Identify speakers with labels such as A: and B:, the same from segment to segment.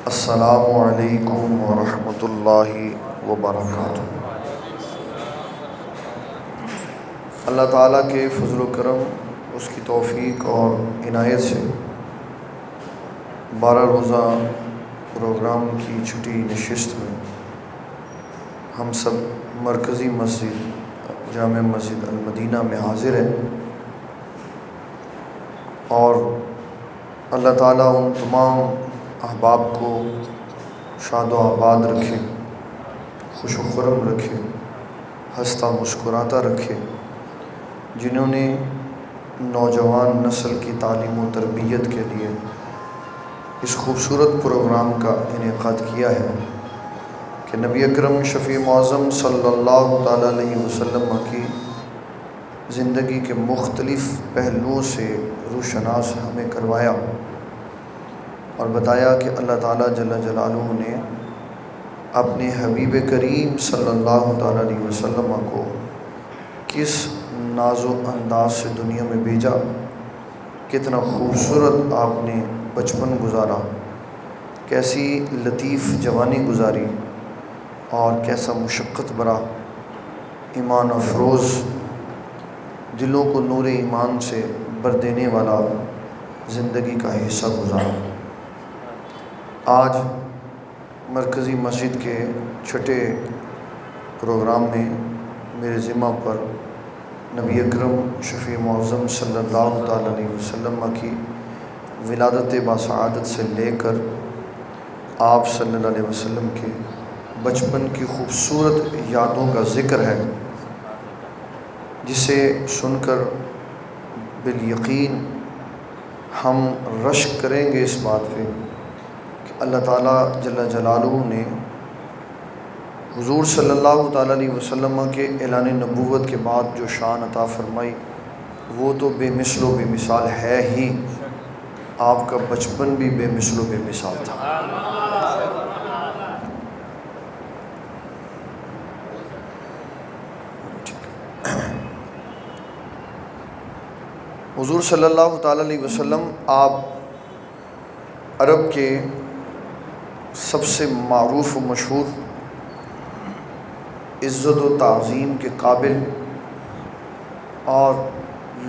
A: السلام علیکم ورحمۃ اللہ وبرکاتہ۔ اللہ تعالیٰ کے فضل و کرم، اس کی توفیق اور عنایت سے 12 روزہ پروگرام کی چھٹی نشست میں ہم سب مرکزی مسجد جامع مسجد المدینہ میں حاضر ہیں، اور اللہ تعالیٰ ان تمام احباب کو شاد و آباد رکھے، خوش و خرم رکھے، ہنستا مسکراتا رکھے، جنہوں نے نوجوان نسل کی تعلیم و تربیت کے لیے اس خوبصورت پروگرام کا انعقاد کیا ہے کہ نبی اکرم شفیع معظم صلی اللہ تعالیٰ علیہ وسلم کی زندگی کے مختلف پہلوؤں سے روشناس ہمیں کروایا اور بتایا کہ اللہ تعالیٰ جل جلالہ نے اپنے حبیب کریم صلی اللہ تعالیٰ علیہ وسلم کو کس ناز و انداز سے دنیا میں بھیجا، کتنا خوبصورت آپ نے بچپن گزارا، کیسی لطیف جوانی گزاری، اور کیسا مشقت برا، ایمان افروز، دلوں کو نور ایمان سے بر دینے والا زندگی کا حصہ گزارا۔ آج مرکزی مسجد کے چھٹے پروگرام میں میرے ذمہ پر نبی اکرم شفیع معظم صلی اللہ تعالیٰ علیہ وسلم کی ولادت باسعادت سے لے کر آپ صلی اللہ علیہ وسلم کے بچپن کی خوبصورت یادوں کا ذکر ہے، جسے سن کر بالیقین ہم رشک کریں گے اس بات پہ کہ اللہ تعالیٰ جل جلالہ نے حضور صلی اللہ تعالیٰ علیہ وسلم کے اعلان نبوت کے بعد جو شان عطا فرمائی وہ تو بے مثل و بے مثال ہے ہی، آپ کا بچپن بھی بے مثل و بے مثال تھا۔ حضور صلی اللہ تعالیٰ علیہ وسلم آپ عرب کے سب سے معروف و مشہور، عزت و تعظیم کے قابل اور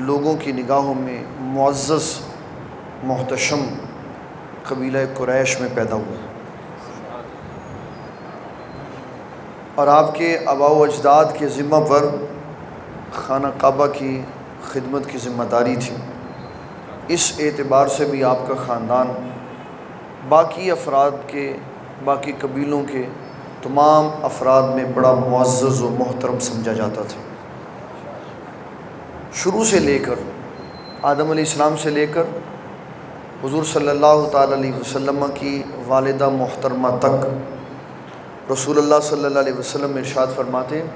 A: لوگوں کی نگاہوں میں معزز محتشم قبیلہ قریش میں پیدا ہوئے، اور آپ کے آباء و اجداد کے ذمہ پر خانہ کعبہ کی خدمت کی ذمہ داری تھی۔ اس اعتبار سے بھی آپ کا خاندان باقی افراد کے، باقی قبیلوں کے تمام افراد میں بڑا معزز و محترم سمجھا جاتا تھا۔ شروع سے لے کر آدم علیہ السلام سے لے کر حضور صلی اللہ تعالیٰ علیہ وسلم کی والدہ محترمہ تک رسول اللہ صلی اللہ علیہ وسلم ارشاد فرماتے ہیں،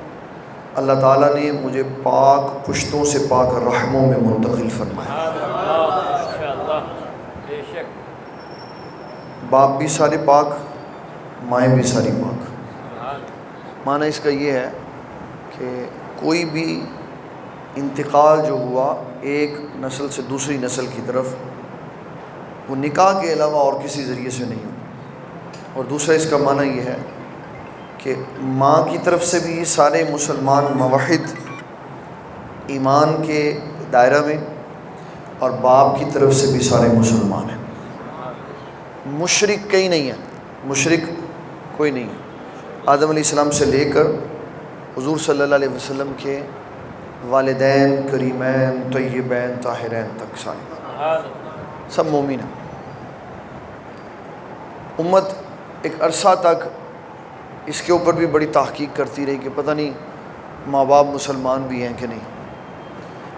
A: اللہ تعالیٰ نے مجھے پاک پشتوں سے پاک رحموں میں منتقل فرمایا۔ باپ بھی سارے پاک، مائیں بھی ساری پاک۔ معنی اس کا یہ ہے کہ کوئی بھی انتقال جو ہوا ایک نسل سے دوسری نسل کی طرف، وہ نکاح کے علاوہ اور کسی ذریعے سے نہیں ہوا۔ اور دوسرا اس کا معنی یہ ہے کہ ماں کی طرف سے بھی سارے مسلمان موحد ایمان کے دائرہ میں، اور باپ کی طرف سے بھی سارے مسلمان ہیں، مشرک کہیں نہیں ہے، مشرک کوئی نہیں ہے۔ آدم علیہ السلام سے لے کر حضور صلی اللہ علیہ وسلم کے والدین کریمین طیبین طاہرین تک سارے سب مومن ہیں۔ امت ایک عرصہ تک اس کے اوپر بھی بڑی تحقیق کرتی رہی کہ پتہ نہیں ماں باپ مسلمان بھی ہیں کہ نہیں،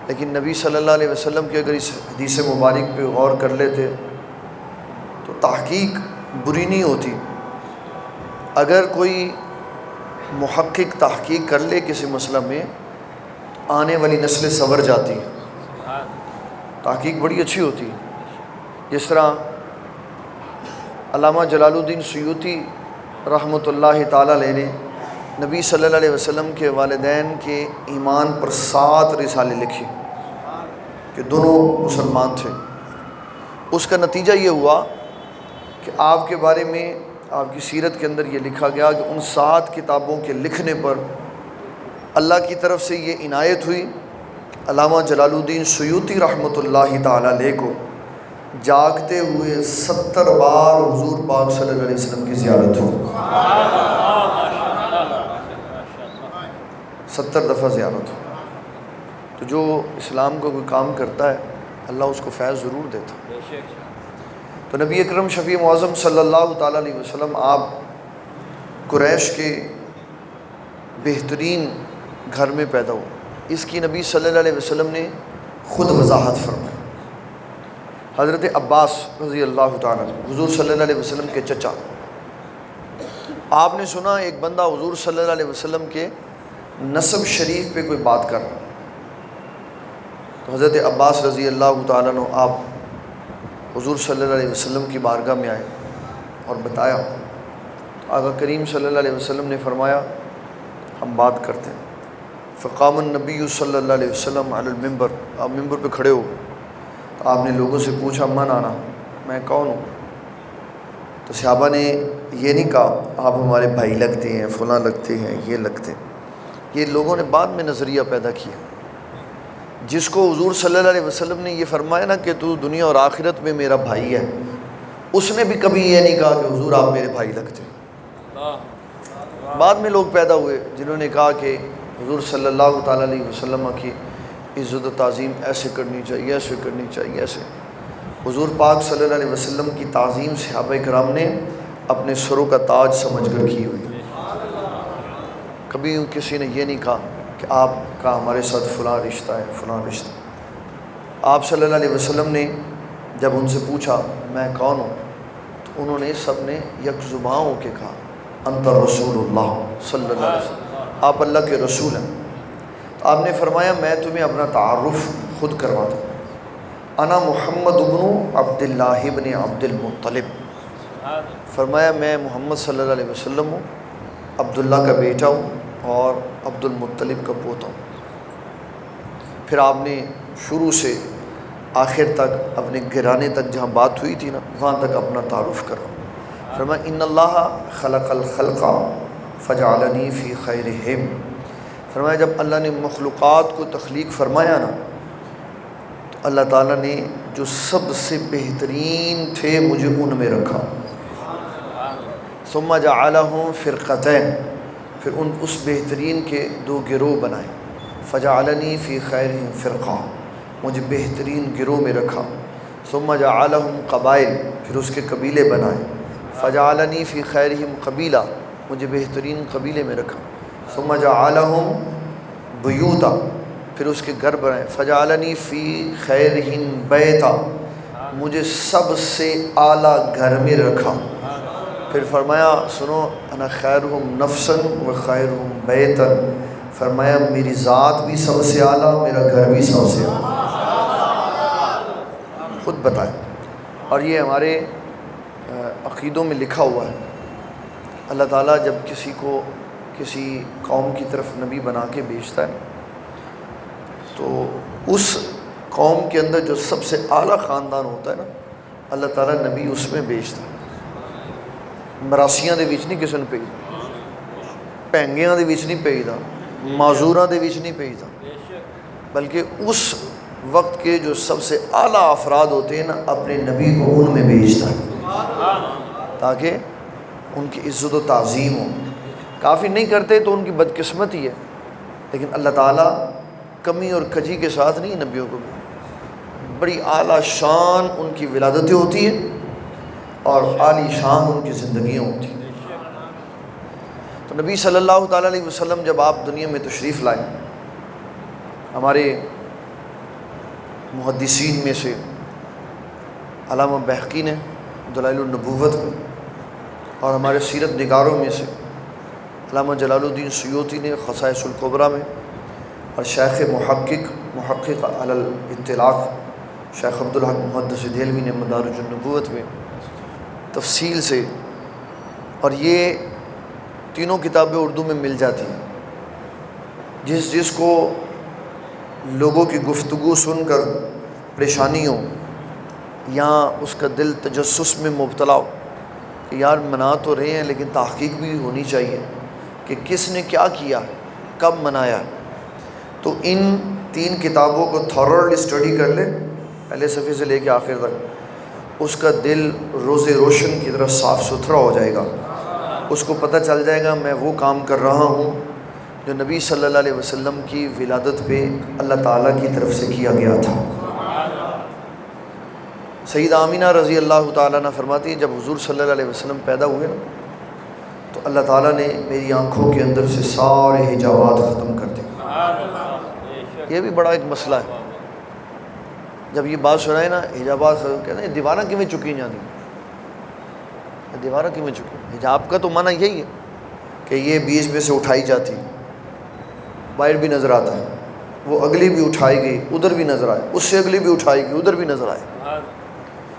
A: لیکن نبی صلی اللہ علیہ وسلم کی اگر اس حدیث مبارک پہ غور کر لیتے تو تحقیق بری نہیں ہوتی۔ اگر کوئی محقق تحقیق کر لے کسی مسئلہ میں، آنے والی نسلیں سنور جاتی، تحقیق بڑی اچھی ہوتی۔ جس طرح علامہ جلال الدین سیوطی رحمۃ اللہ تعالیٰ علیہ نے نبی صلی اللہ علیہ وسلم کے والدین کے ایمان پر 7 رسالے لکھے کہ دونوں مسلمان تھے۔ اس کا نتیجہ یہ ہوا کہ آپ کے بارے میں آپ کی سیرت کے اندر یہ لکھا گیا کہ ان 7 کتابوں کے لکھنے پر اللہ کی طرف سے یہ عنایت ہوئی علامہ جلال الدین سیوطی رحمۃ اللہ تعالیٰ علیہ کو جاگتے ہوئے 70 بار حضور پاک صلی اللہ علیہ وسلم کی زیارت ہو، 70 دفعہ زیارت ہو۔ تو جو اسلام کو کوئی کام کرتا ہے اللہ اس کو فیض ضرور دیتا۔ تو نبی اکرم شفیع معظم صلی اللہ تعالیٰ علیہ وسلم آپ قریش کے بہترین گھر میں پیدا ہوئے، اس کی نبی صلی اللہ علیہ وسلم نے خود وضاحت فرمائی۔ حضرت عباس رضی اللہ تعالیٰ حضور صلی اللہ علیہ وسلم کے چچا، آپ نے سنا ایک بندہ حضور صلی اللہ علیہ وسلم کے نسب شریف پہ کوئی بات کر رہا، تو حضرت عباس رضی اللہ تعالیٰ عنہ آپ حضور صلی اللہ علیہ وسلم کی بارگاہ میں آئے اور بتایا۔ آقا کریم صلی اللہ علیہ وسلم نے فرمایا ہم بات کرتے ہیں۔ فقام النبی صلی اللہ علیہ وسلم علی المنبر، آپ ممبر پہ کھڑے ہو، تو آپ نے لوگوں سے پوچھا من آنا، میں کون ہوں؟ تو صحابہ نے یہ نہیں کہا آپ ہمارے بھائی لگتے ہیں، فلاں لگتے ہیں، یہ لگتے ہیں۔ یہ لوگوں نے بعد میں نظریہ پیدا کیا۔ جس کو حضور صلی اللہ علیہ وسلم نے یہ فرمایا نا کہ تو دنیا اور آخرت میں میرا بھائی ہے، اس نے بھی کبھی یہ نہیں کہا کہ حضور آپ میرے بھائی لگتے ہیں۔ بعد میں لوگ پیدا ہوئے جنہوں نے کہا کہ حضور صلی اللہ تعالیٰ علیہ وسلم کی عزت و تعظیم ایسے کرنی چاہیے، ایسے کرنی چاہیے، ایسے۔ حضور پاک صلی اللہ علیہ وسلم کی تعظیم صحابہ کرام نے اپنے سروں کا تاج سمجھ کر کی ہوئی۔ کبھی کسی نے یہ نہیں کہا کہ آپ کا ہمارے ساتھ فلاں رشتہ ہے، فلاں رشتہ۔ آپ صلی اللہ علیہ وسلم نے جب ان سے پوچھا میں کون ہوں، تو انہوں نے سب نے یک زباں ہو کے کہا انت رسول اللہ صلی اللہ علیہ وسلم، آپ اللہ کے رسول ہیں۔ تو آپ نے فرمایا میں تمہیں اپنا تعارف خود کرواتا ہوں، انا محمد بن عبداللہ بن عبد المطلب، فرمایا میں محمد صلی اللہ علیہ وسلم ہوں، عبداللہ کا بیٹا ہوں اور عبد المطلب کا پوتا ہوں۔ پھر آپ نے شروع سے آخر تک اپنے گھرانے تک جہاں بات ہوئی تھی نا وہاں تک اپنا تعارف کرا۔ فرمایا ان اللہ خلق الخلق فجعلنی فی خیرہم، فرمایا جب اللہ نے مخلوقات کو تخلیق فرمایا نا تو اللہ تعالیٰ نے جو سب سے بہترین تھے مجھے ان میں رکھا۔ ثم جعلہم فرقتین، پھر اس بہترین کے 2 گروہ بنائے۔ فجعلنی فی خیرہم فرقہ، مجھے بہترین گروہ میں رکھا۔ ثم جعلہم قبائل، پھر اس کے قبیلے بنائے۔ فجعلنی فی خیرہم قبیلہ، مجھے بہترین قبیلے میں رکھا۔ ثم جعلہم بیوتا، پھر اس کے گھر بنائے۔ فجعلنی فی خیرہم بیتا، مجھے سب سے اعلیٰ گھر میں رکھا۔ پھر فرمایا سنو انا خیرہم نفسا و خیرہم بیتا، فرمایا میری ذات بھی سب سے اعلیٰ، میرا گھر بھی سب سے اعلیٰ۔ خود بتائیں۔ اور یہ ہمارے عقیدوں میں لکھا ہوا ہے۔ اللہ تعالیٰ جب کسی کو کسی قوم کی طرف نبی بنا کے بھیجتا ہے تو اس قوم کے اندر جو سب سے اعلیٰ خاندان ہوتا ہے نا اللہ تعالیٰ نبی اس میں بھیجتا ہے۔ مراسیاں دے وچ نہیں کسی نے بھیجدا، پینگیاں دے وچ نہیں بھیجدا، معذوراں دے وچ نہیں بھیجدا، بلکہ اس وقت کے جو سب سے اعلیٰ افراد ہوتے ہیں نا اپنے نبی کو ان میں بھیجتا ہے تاکہ ان کی عزت و تعظیم ہو۔ کافی نہیں کرتے تو ان کی بدقسمتی ہے، لیکن اللہ تعالیٰ کمی اور کجی کے ساتھ نہیں نبیوں کو بھی بڑی اعلیٰ شان ان کی ولادتیں ہوتی ہیں اور عالی شان ان کی زندگیاں ہوتی ہیں۔ تو نبی صلی اللہ تعالیٰ علیہ وسلم جب آپ دنیا میں تشریف لائے، ہمارے محدثین میں سے علامہ بہقی نے دلائل النبوت میں، اور ہمارے سیرت نگاروں میں سے علامہ جلال الدین سیوطی نے خصائص الکبریٰ میں، اور شیخ محقق علی الاطلاق شیخ عبدالحق محدث دہلوی نے مدارج النبوت میں تفصیل سے، اور یہ تینوں کتابیں اردو میں مل جاتی ہیں۔ جس کو لوگوں کی گفتگو سن کر پریشانی ہو یا اس کا دل تجسس میں مبتلا ہو کہ یار منا تو رہے ہیں لیکن تحقیق بھی ہونی چاہیے کہ کس نے کیا کیا، کب منایا۔ تو ان 3 کتابوں کو تھورلی اسٹڈی کر لے، پہلے صفحے سے لے کے آخر تک، اس کا دل روز روشن کی طرح صاف ستھرا ہو جائے گا۔ اس کو پتہ چل جائے گا میں وہ کام کر رہا ہوں جو نبی صلی اللہ علیہ وسلم کی ولادت پہ اللہ تعالیٰ کی طرف سے کیا گیا تھا۔ سیدہ آمینہ رضی اللہ تعالیٰ عنہ فرماتی ہے جب حضور صلی اللہ علیہ وسلم پیدا ہوئے نا تو اللہ تعالیٰ نے میری آنکھوں کے اندر سے سارے حجابات ختم کر دیے۔ یہ بھی بڑا ایک مسئلہ ہے، جب یہ بات سنائے نا حجابات کہتے ہیں دیوارہ کیویں چکی جانی، دیوارہ کیویں چکی، حجاب کا تو معنی یہی ہے کہ یہ بیچ میں سے اٹھائی جاتی، باہر بھی نظر آتا ہے، وہ اگلی بھی اٹھائی گئی ادھر بھی نظر آئے، اس سے اگلی بھی اٹھائی گئی ادھر بھی نظر آئے،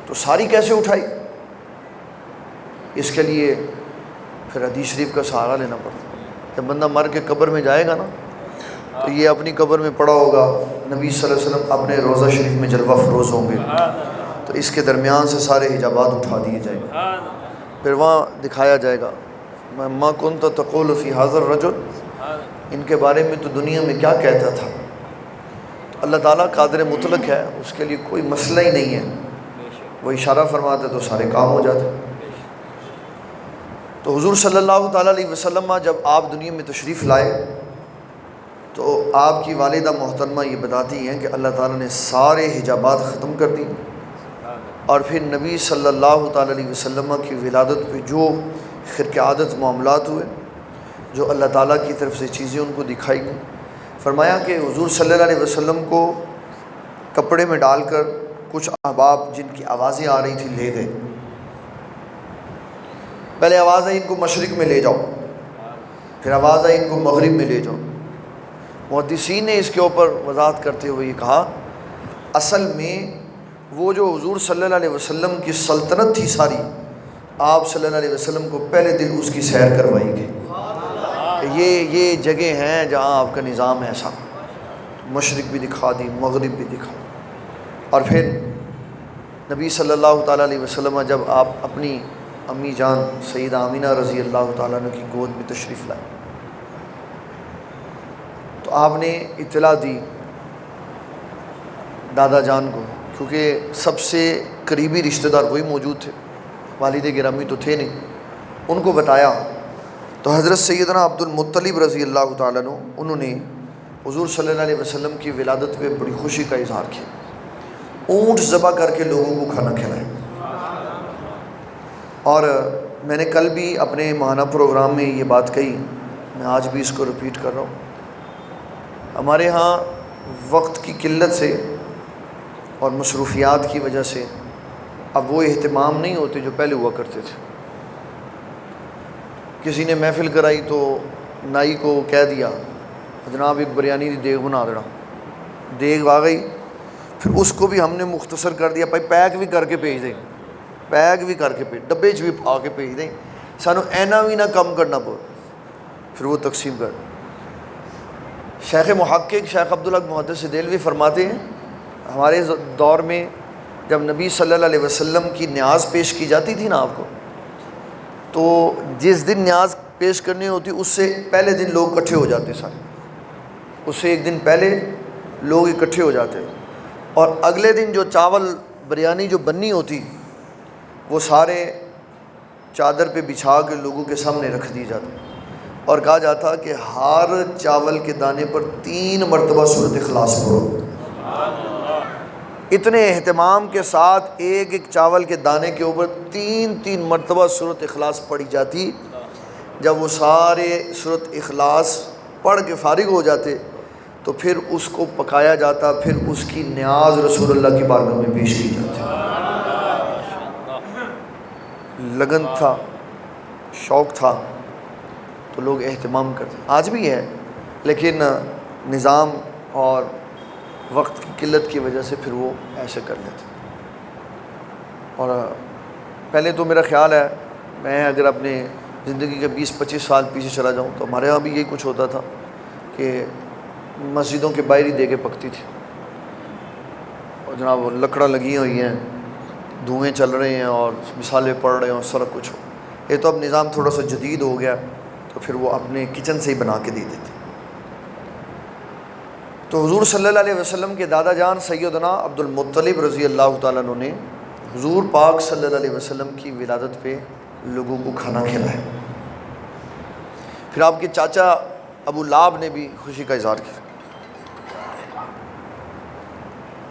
A: تو ساری کیسے اٹھائی؟ اس کے لیے پھر حدیث شریف کا سہارا لینا پڑتا۔ جب بندہ مر کے قبر میں جائے گا نا تو یہ اپنی قبر میں پڑا ہوگا، نبی صلی اللہ علیہ وسلم اپنے روضہ شریف میں جلوہ فروز ہوں گے، تو اس کے درمیان سے سارے حجابات اٹھا دیے جائیں گے، پھر وہاں دکھایا جائے گا ما کنت تقول فی ھذا الرجل، ان کے بارے میں تو دنیا میں کیا کہتا تھا۔ تو اللہ تعالیٰ قادر مطلق ہے، اس کے لیے کوئی مسئلہ ہی نہیں ہے، وہ اشارہ فرماتے تو سارے کام ہو جاتے۔ تو حضور صلی اللہ تعالیٰ علیہ وسلم جب آپ دنیا میں تشریف لائے تو آپ کی والدہ محترمہ یہ بتاتی ہیں کہ اللہ تعالیٰ نے سارے حجابات ختم کر دی، اور پھر نبی صلی اللہ تعالیٰ علیہ وسلم کی ولادت پہ جو خرق عادت معاملات ہوئے، جو اللہ تعالیٰ کی طرف سے چیزیں ان کو دکھائی گئیں، فرمایا کہ حضور صلی اللہ علیہ وسلم کو کپڑے میں ڈال کر کچھ احباب جن کی آوازیں آ رہی تھیں لے گئے۔ پہلے آواز آئی ان کو مشرق میں لے جاؤ، پھر آواز آئی ان کو مغرب میں لے جاؤ۔ محدثین نے اس کے اوپر وضاحت کرتے ہوئے یہ کہا اصل میں وہ جو حضور صلی اللہ علیہ وسلم کی سلطنت تھی ساری، آپ صلی اللہ علیہ وسلم کو پہلے دن اس کی سیر کروائی گئی کہ یہ جگہ ہیں جہاں آپ کا نظام ہے ایسا، مشرق بھی دکھا دی مغرب بھی دکھا دی۔ اور پھر نبی صلی اللہ تعالیٰ علیہ وسلم جب آپ اپنی امی جان سیدہ آمینہ رضی اللہ تعالیٰ عنہ کی گود میں تشریف لائے تو آپ نے اطلاع دی دادا جان کو، کیونکہ سب سے قریبی رشتہ دار وہی موجود تھے، والد گرامی تو تھے نہیں، ان کو بتایا تو حضرت سیدنا عبد المطلب رضی اللہ تعالیٰ عنہ انہوں نے حضور صلی اللہ علیہ وسلم کی ولادت پہ بڑی خوشی کا اظہار کیا، اونٹ ذبح کر کے لوگوں کو کھانا کھلایا۔ اور میں نے کل بھی اپنے ماہانہ پروگرام میں یہ بات کہی، میں آج بھی اس کو رپیٹ کر رہا ہوں، ہمارے ہاں وقت کی قلت سے اور مصروفیات کی وجہ سے اب وہ اہتمام نہیں ہوتے جو پہلے ہوا کرتے تھے۔ کسی نے محفل کرائی تو نائی کو کہہ دیا جناب ایک بریانی دی دیگ بنا دینا، دیگ آ گئی، پھر اس کو بھی ہم نے مختصر کر دیا بھائی پیک بھی کر کے بھیج دیں، پیک بھی کر کے ڈبے بھی پا کے بھیج دیں، سانو اینا بھی نہ کم کرنا پڑے، پھر وہ تقسیم کر۔ شیخ محقق شیخ عبدالحق محدث دہلوی فرماتے ہیں ہمارے دور میں جب نبی صلی اللہ علیہ وسلم کی نیاز پیش کی جاتی تھی نا آپ کو، تو جس دن نیاز پیش کرنی ہوتی اس سے پہلے دن لوگ اکٹھے ہو جاتے، سارے اس سے ایک دن پہلے لوگ اکٹھے ہو جاتے، اور اگلے دن جو چاول بریانی جو بننی ہوتی وہ سارے چادر پہ بچھا کے لوگوں کے سامنے رکھ دی جاتی، اور کہا جاتا کہ ہر چاول کے دانے پر 3 مرتبہ سورۃ اخلاص پڑھو۔ اتنے اہتمام کے ساتھ ایک ایک چاول کے دانے کے اوپر 3 مرتبہ سورۃ اخلاص پڑھی جاتی۔ جب وہ سارے سورۃ اخلاص پڑھ کے فارغ ہو جاتے تو پھر اس کو پکایا جاتا، پھر اس کی نیاز رسول اللہ کی بارگاہ میں پیش کی جاتی۔ لگن تھا، شوق تھا تو لوگ اہتمام کرتے، آج بھی ہے لیکن نظام اور وقت کی قلت کی وجہ سے پھر وہ ایسے کر لیتے۔ اور پہلے تو میرا خیال ہے میں اگر اپنے زندگی کے 20-25 سال پیچھے چلا جاؤں تو ہمارے ہاں بھی یہی کچھ ہوتا تھا کہ مسجدوں کے باہر ہی دیگیں پکتی تھی، اور جناب لکڑاں لگی ہوئی ہیں، دھوئیں چل رہے ہیں اور مثالیں پڑھ رہے ہیں اور سارا کچھ ہو۔ یہ تو اب نظام تھوڑا سا جدید ہو گیا تو پھر وہ اپنے کچن سے ہی بنا کے دے دیتے. تو حضور صلی اللہ علیہ وسلم کے دادا جان سیدنا عبد المطلب رضی اللہ تعالیٰ عنہ نے حضور پاک صلی اللہ علیہ وسلم کی ولادت پہ لوگوں کو کھانا کھلایا. پھر آپ کے چاچا ابو لہب نے بھی خوشی کا اظہار کیا.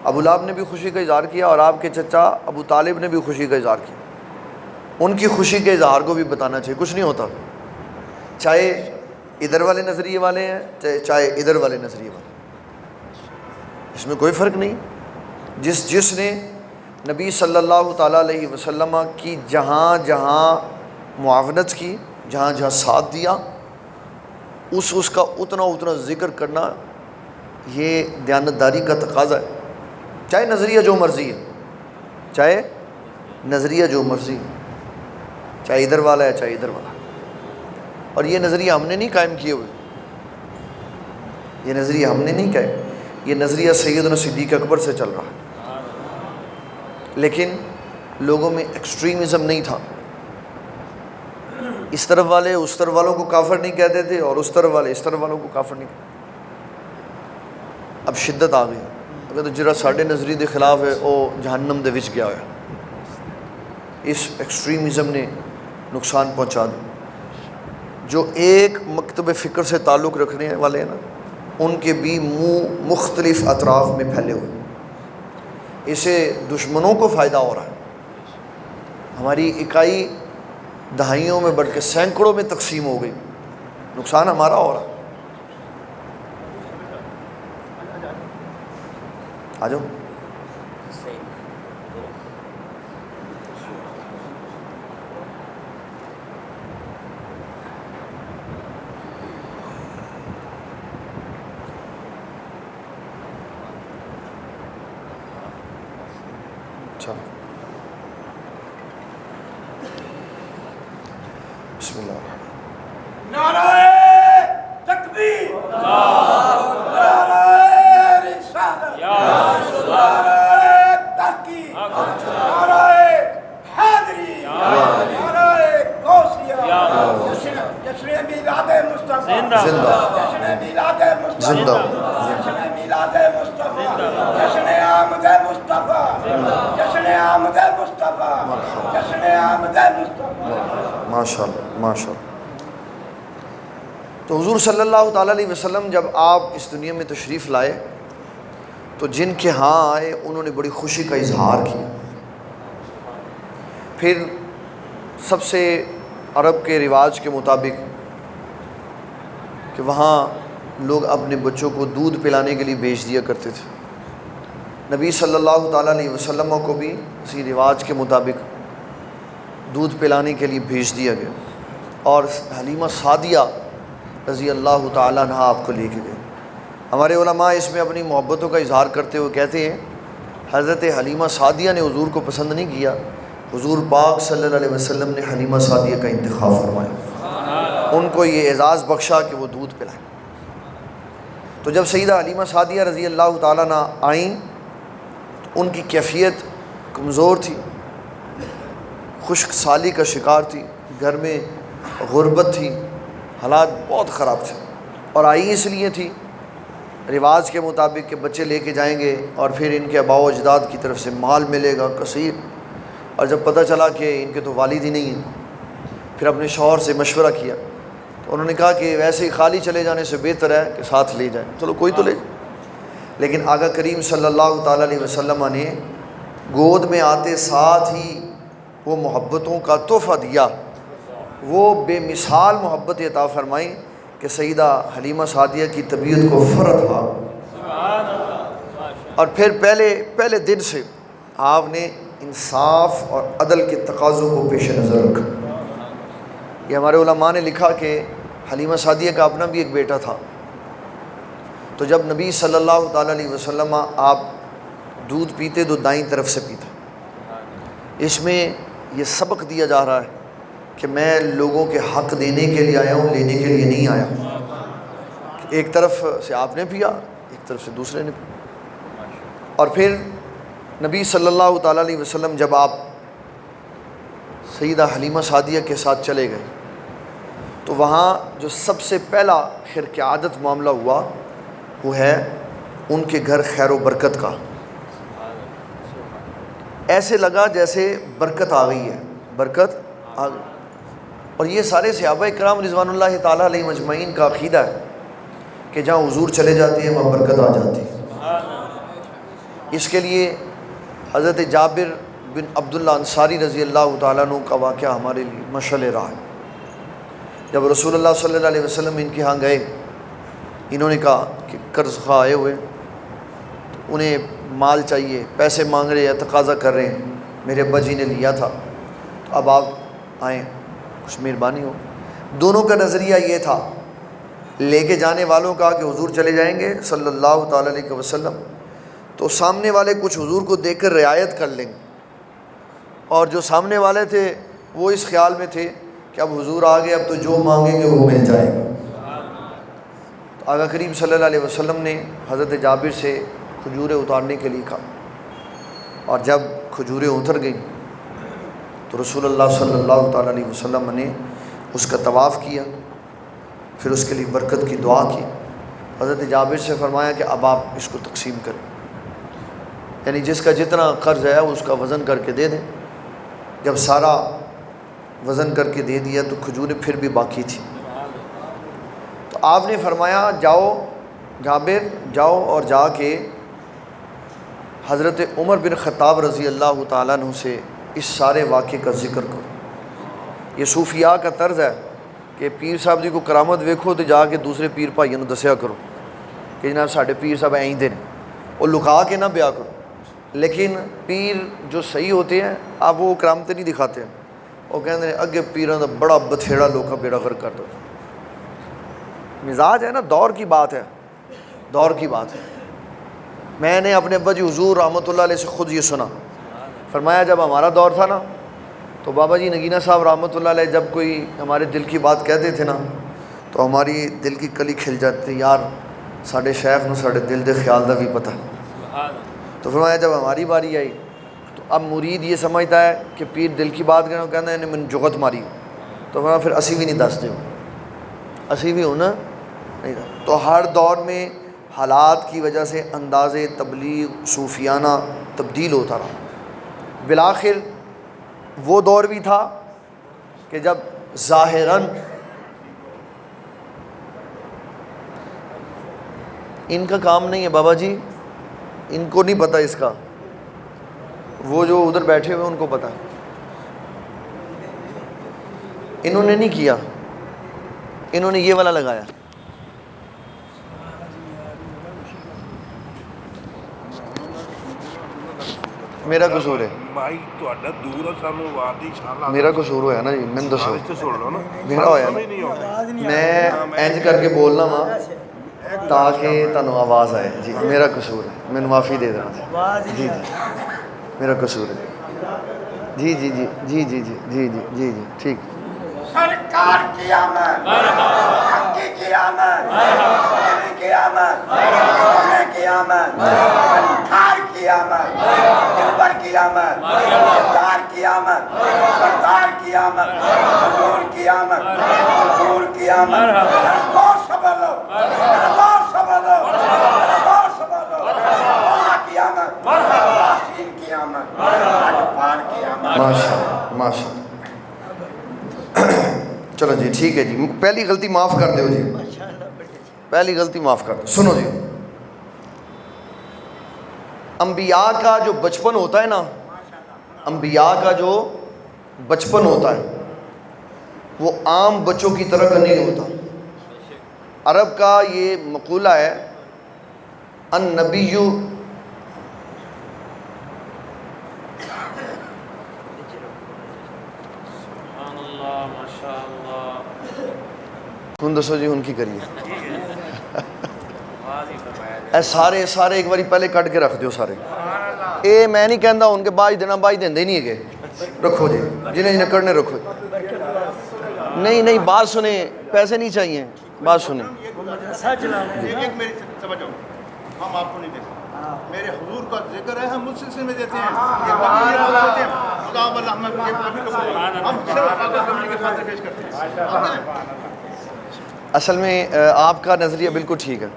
A: ابو لہب نے بھی خوشی کا اظہار کیا اور آپ کے چچا ابو طالب نے بھی خوشی کا اظہار کیا. ان کی خوشی کے اظہار کو بھی بتانا چاہیے. کچھ نہیں ہوتا، چاہے ادھر والے نظریے والے ہیں چاہے ادھر والے نظریے والے، اس میں کوئی فرق نہیں. جس نے نبی صلی اللہ تعالیٰ علیہ وسلم کی جہاں جہاں معاونت کی، جہاں جہاں ساتھ دیا، اس کا اتنا ذکر کرنا یہ دیانتداری کا تقاضا ہے. چاہے نظریہ جو مرضی ہے، چاہے نظریہ جو مرضی ہے، چاہے ادھر والا ہے چاہے ادھر والا. اور یہ نظریہ ہم نے نہیں قائم کیے ہوئے، یہ نظریہ ہم نے نہیں قائم، یہ نظریہ سیدنا صدیق اکبر سے چل رہا ہے. لیکن لوگوں میں ایکسٹریمزم نہیں تھا. اس طرف والے اس طرف والوں کو کافر نہیں کہتے تھے اور اس طرف والے اس طرف والوں کو کافر نہیں کہتے. اب شدت آ گئی. اگر جرا ساڈے نظریے کے خلاف ہے وہ جہنم دے وچ گیا ہوا. اس ایکسٹریمزم نے نقصان پہنچا دیا. جو ایک مکتب فکر سے تعلق رکھنے والے ہیں نا، ان کے بھی منہ مختلف اطراف میں پھیلے ہوئے. اسے دشمنوں کو فائدہ ہو رہا ہے. ہماری اکائی دہائیوں میں بڑھ کے سینکڑوں میں تقسیم ہو گئی. نقصان ہمارا ہو رہا ہے. آ جاؤ. بسم اللہ.
B: نعرہ تکبیر، نعرہ رسالت، نعرہ تحقیق، نعرہ حیدری، نعرہ غوثیہ، جشن میلاد مصطفیٰ، جشن میلاد مصطفیٰ، جشن میلاد مصطفیٰ، جشن آمد مصطفیٰ، جشن آمد مصطفیٰ، جشن آمد مصطفیٰ.
A: ماشاء اللہ ماشاء اللہ. تو حضور صلی اللہ تعالیٰ علیہ وسلم جب آپ اس دنیا میں تشریف لائے تو جن کے ہاں آئے انہوں نے بڑی خوشی کا اظہار کیا. پھر سب سے عرب کے رواج کے مطابق کہ وہاں لوگ اپنے بچوں کو دودھ پلانے کے لیے بھیج دیا کرتے تھے. نبی صلی اللہ تعالیٰ علیہ وسلم کو بھی اسی رواج کے مطابق دودھ پلانے کے لیے بھیج دیا گیا. اور حلیمہ سعدیہ رضی اللہ تعالیٰ عنہ آپ کو لے کے گئے. ہمارے علماء اس میں اپنی محبتوں کا اظہار کرتے ہوئے کہتے ہیں حضرت حلیمہ سعدیہ نے حضور کو پسند نہیں کیا، حضور پاک صلی اللہ علیہ وسلم نے حلیمہ سعدیہ کا انتخاب فرمایا، ان کو یہ اعزاز بخشا کہ وہ دودھ پلائیں. تو جب سیدہ حلیمہ سعدیہ رضی اللہ تعالیٰ عنہ آئیں، ان کی کیفیت کمزور تھی، خشک سالی کا شکار تھی، گھر میں غربت تھی، حالات بہت خراب تھے. اور آئی اس لیے تھی رواج کے مطابق کہ بچے لے کے جائیں گے اور پھر ان کے آباء و اجداد کی طرف سے مال ملے گا کثیر. اور جب پتہ چلا کہ ان کے تو والد ہی نہیں ہیں، پھر اپنے شوہر سے مشورہ کیا تو انہوں نے کہا کہ ویسے ہی خالی چلے جانے سے بہتر ہے کہ ساتھ لے جائیں. چلو کوئی تو لے جائے. لیکن آقا کریم صلی اللہ تعالیٰ علیہ وسلم نے گود میں آتے ساتھ ہی وہ محبتوں کا تحفہ دیا، وہ بے مثال محبت عطا فرمائی کہ سیدہ حلیمہ سعدیہ کی طبیعت کو فرط تھا. اور پھر پہلے دن سے آپ نے انصاف اور عدل کے تقاضوں کو پیش نظر رکھا. یہ ہمارے علماء نے لکھا کہ حلیمہ سعدیہ کا اپنا بھی ایک بیٹا تھا. تو جب نبی صلی اللہ تعالیٰ علیہ وسلم آپ دودھ پیتے تو دائیں طرف سے پیتے. اس میں یہ سبق دیا جا رہا ہے کہ میں لوگوں کے حق دینے کے لیے آیا ہوں، لینے کے لیے نہیں آیا. ایک طرف سے آپ نے پیا، ایک طرف سے دوسرے نے پیا. اور پھر نبی صلی اللہ تعالیٰ علیہ وسلم جب آپ سیدہ حلیمہ سعدیہ کے ساتھ چلے گئے تو وہاں جو سب سے پہلا خرق عادت معاملہ ہوا وہ ہے ان کے گھر خیر و برکت کا. ایسے لگا جیسے برکت آ گئی ہے، برکت آ گئی. اور یہ سارے صحابہ کرام رضوان اللہ تعالیٰ علیہ مجمعین کا عقیدہ ہے کہ جہاں حضور چلے جاتے ہیں وہاں برکت آ جاتی ہے. اس کے لیے حضرت جابر بن عبداللہ انصاری رضی اللہ تعالیٰ عنہ کا واقعہ ہمارے لیے مشعل راہ ہے. جب رسول اللہ صلی اللہ علیہ وسلم ان کے ہاں گئے، انہوں نے کہا کہ قرض خواہ آئے ہوئے، انہیں مال چاہیے، پیسے مانگ رہے ہیں، تقاضا کر رہے ہیں، میرے ابا جی نے لیا تھا تو اب آپ آئیں، کچھ مہربانی ہو. دونوں کا نظریہ یہ تھا، لے کے جانے والوں کا کہ حضور چلے جائیں گے صلی اللہ تعالیٰ علیہ وسلم تو سامنے والے کچھ حضور کو دیکھ کر رعایت کر لیں گے، اور جو سامنے والے تھے وہ اس خیال میں تھے کہ اب حضور آ گئے، اب تو جو مانگیں گے وہ مل جائے گا. تو آقا کریم صلی اللہ علیہ وسلم نے حضرت جابر سے کھجوریں اتارنے کے لیے کہا، اور جب کھجوریں اتر گئیں تو رسول اللہ صلی اللہ تعالیٰ علیہ وسلم نے اس کا طواف کیا، پھر اس کے لیے برکت کی دعا کی. حضرت جابر سے فرمایا کہ اب آپ اس کو تقسیم کریں، یعنی جس کا جتنا قرض ہے اس کا وزن کر کے دے دیں. جب سارا وزن کر کے دے دیا تو کھجوریں پھر بھی باقی تھی. تو آپ نے فرمایا جاؤ جابر، جاؤ اور جا کے حضرت عمر بن خطاب رضی اللہ تعالیٰ عنہ سے اس سارے واقعے کا ذکر کرو. یہ صوفیاء کا طرز ہے کہ پیر صاحب جی کو کرامت ویکھو تو جا کے دوسرے پیر بھائیوں نے دسیا کرو کہ جناب ساڈے پیر صاحب ایਂ دے نے، وہ لکا کے نہ بیاہ کرو. لیکن پیر جو صحیح ہوتے ہیں آپ وہ کرامتیں نہیں دکھاتے ہیں، وہ کہتے ہیں اگے پیراں دا بڑا بتھیڑا لوکا بیڑا غرق کر دو. مزاج ہے نا، دور کی بات ہے، دور کی بات ہے. میں نے اپنے ابا جی حضور رحمۃ اللہ علیہ سے خود یہ سنا، فرمایا جب ہمارا دور تھا نا تو بابا جی نگینہ صاحب رحمۃ اللہ علیہ جب کوئی ہمارے دل کی بات کہتے تھے نا تو ہماری دل کی کلی کھل جاتی تھی، یار ساڈے شیخ نو ساڈے دل دے خیال دا بھی پتہ. تو فرمایا جب ہماری باری آئی تو اب مرید یہ سمجھتا ہے کہ پیر دل کی بات کرنا، کہنا ہے انہیں جغت ماری. تو فرمایا پھر اسی بھی نہیں دستے ہو، اسی بھی ہونا نہیں. تو ہر دور میں حالات کی وجہ سے انداز تبلیغ صوفیانہ تبدیل ہوتا رہا. بالآخر وہ دور بھی تھا کہ جب ظاہراً ان کا کام نہیں ہے بابا جی، ان کو نہیں پتہ اس کا، وہ جو ادھر بیٹھے ہوئے ان کو پتہ. انہوں نے نہیں کیا، انہوں نے یہ والا لگایا. میرا قصور ہے، میرا قصور ہوا نا جی، میں دسو میرا ہوا نا، میں انج کر کے بولنا وا تاکہ تانوں آواز آئے. جی میرا قصور ہے، میں معافی دے دینا. جی جی میرا قصور ہے. جی جی جی جی جی جی جی جی جی جی ٹھیک.
B: سرکار کی آمد، حقی کی آمد، نبی کی آمد، سونے کی آمد، انتھار کی آمد، دلبر کی آمد، دلدار کی آمد، سردار کی آمد، حضور کی آمد، حضور کی آمد. غور سنبھالو، غور سنبھالو، غور سنبھالو. اللہ کی آمد، یاسین کی آمد، اجبار کی آمد.
A: ماشاءاللہ ماشاءاللہ. چلو جی ٹھیک ہے جی، پہلی غلطی معاف کر دو جی، پہلی غلطی معاف کر دو. سنو جی، انبیاء کا جو بچپن ہوتا ہے نا، انبیاء کا جو بچپن ہوتا ہے وہ عام بچوں کی طرح کا نہیں ہوتا. عرب کا یہ مقولہ ہے النبی ہن دسو جی، ہن کی کریے؟ اے سارے سارے ایک باری پہلے کٹ کے رکھ دیو سارے. اے میں نہیں کہندا ان کے باج دینا، باج دیندے نہیں ہے. رکھو جی، جنہیں جنہیں کرنے رکھو. نہیں نہیں بات سنیں، پیسے نہیں چاہیے، بات سنیں.
C: میرے حضور کا ذکر ہے، ہم اس سلسلے میں دیتے ہیں، یہ کبھی یہ بول سکتے ہیں خدا واللہ ہم کبھی کبھی ہم صرف کاغذ کمپنی کے خاطر پیش کرتے ہیں۔
A: اصل میں آپ کا نظریہ بالکل ٹھیک ہے،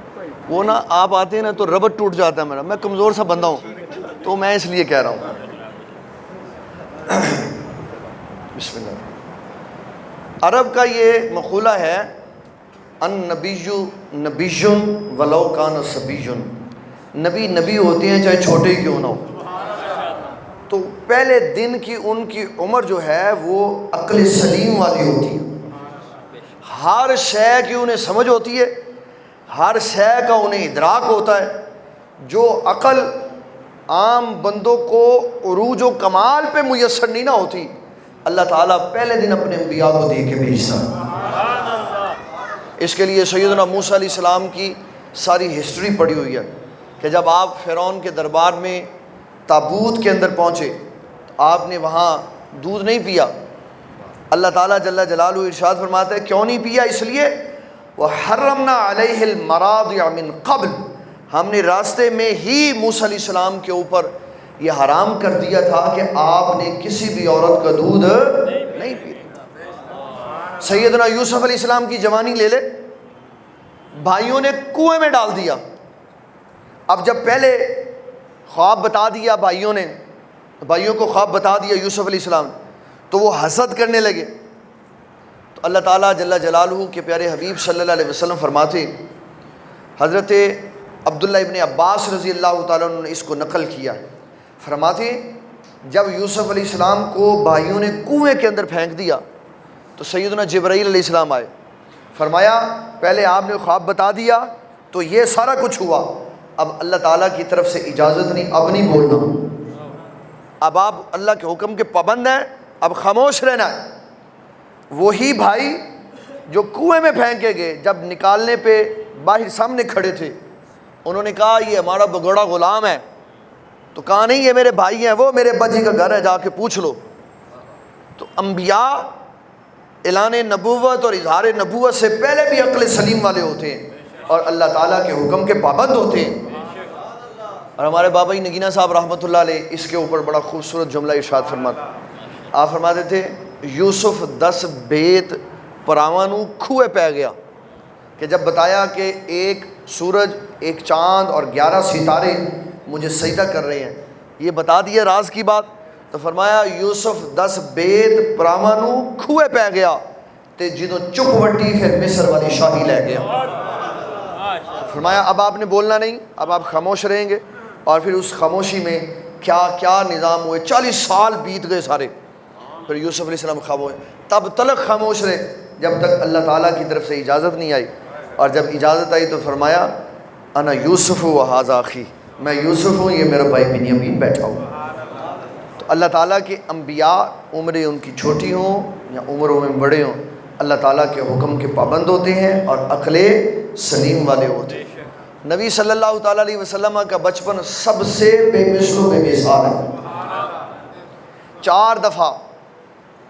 A: وہ نا آپ آتے ہیں نا تو ربط ٹوٹ جاتا ہے میرا، میں کمزور سا بندہ ہوں تو میں اس لیے کہہ رہا ہوں۔ بسم اللہ۔ عرب کا یہ مقولہ ہے النبی نبی ولو کان صبی، نبی نبی ہوتے ہیں چاہے چھوٹے ہی کیوں نہ ہو۔ تو پہلے دن کی ان کی عمر جو ہے وہ عقل سلیم والی ہوتی ہے، ہر شے کی انہیں سمجھ ہوتی ہے، ہر شے کا انہیں ادراک ہوتا ہے۔ جو عقل عام بندوں کو عروج و کمال پہ میسر نہیں نہ ہوتی، اللہ تعالیٰ پہلے دن اپنے انبیاء کو دے کے بھیجتا ہے۔ اس کے لیے سیدنا موسیٰ علیہ السلام کی ساری ہسٹری پڑھی ہوئی ہے کہ جب آپ فرعون کے دربار میں تابوت کے اندر پہنچے، آپ نے وہاں دودھ نہیں پیا۔ اللہ تعالیٰ جل جلالہ ارشاد فرماتا ہے کیوں نہیں پیا؟ اس لیے وَحَرَّمْنَا عَلَيْهِ الْمَرَاضِعَ مِنْ قَبْلِ، ہم نے راستے میں ہی موسیٰ علیہ السلام کے اوپر یہ حرام کر دیا تھا کہ آپ نے کسی بھی عورت کا دودھ نہیں پیا۔ سیدنا یوسف علیہ السلام کی جوانی لے لے، بھائیوں نے کنویں میں ڈال دیا۔ اب جب پہلے خواب بتا دیا بھائیوں کو خواب بتا دیا یوسف علیہ السلام، تو وہ حسد کرنے لگے۔ تو اللہ تعالیٰ جل جلالہ کے پیارے حبیب صلی اللہ علیہ وسلم فرماتے، حضرت عبداللہ ابن عباس رضی اللہ تعالیٰ عنہ نے اس کو نقل کیا، فرماتے جب یوسف علیہ السلام کو بھائیوں نے کنویں کے اندر پھینک دیا تو سیدنا جبرائیل علیہ السلام آئے، فرمایا پہلے آپ نے خواب بتا دیا تو یہ سارا کچھ ہوا، اب اللہ تعالیٰ کی طرف سے اجازت نہیں، اب نہیں بولنا، اب آپ اللہ کے حکم کے پابند ہیں، اب خاموش رہنا ہے۔ وہی بھائی جو کنویں میں پھینکے گئے، جب نکالنے پہ باہر سامنے کھڑے تھے، انہوں نے کہا یہ ہمارا بگوڑا غلام ہے، تو کہا نہیں یہ میرے بھائی ہیں، وہ میرے بجی کا گھر ہے، جا کے پوچھ لو۔ تو انبیاء اعلان نبوت اور اظہار نبوت سے پہلے بھی عقل سلیم والے ہوتے ہیں اور اللہ تعالیٰ کے حکم کے پابند ہوتے ہیں۔ اور ہمارے بابا جی نگینہ صاحب رحمۃ اللہ علیہ اس کے اوپر بڑا خوبصورت جملہ ارشاد فرماتے، آپ فرماتے تھے یوسف 10 بیت پراوانو کھوئے پہ گیا، کہ جب بتایا کہ ایک سورج، ایک چاند اور 11 ستارے مجھے سجدہ کر رہے ہیں، یہ بتا دیا راز کی بات، تو فرمایا یوسف 10 بیت پراوانو کھوئے پہ گیا تے جدوں چپ وٹی پھر مصر والی شاہی لے گیا۔ فرمایا اب آپ نے بولنا نہیں، اب آپ خاموش رہیں گے۔ اور پھر اس خاموشی میں کیا کیا نظام ہوئے، 40 سال بیت گئے سارے، پھر یوسف علیہ السلام خاموش، تب تلک خاموش رہے جب تک اللہ تعالیٰ کی طرف سے اجازت نہیں آئی، اور جب اجازت آئی تو فرمایا انا یوسف و ھذا اخی، میں یوسف ہوں، یہ میرا بھائی بنیامین بیٹھا ہوں۔ تو اللہ تعالیٰ کے انبیاء عمریں ان کی چھوٹی ہوں یا عمروں میں بڑے ہوں، اللہ تعالیٰ کے حکم کے پابند ہوتے ہیں اور عقل سلیم والے ہوتے ہیں۔ نبی صلی اللہ تعالیٰ علیہ وسلم کا بچپن سب سے بے مثل و بے مثال ہے۔ 4 دفعہ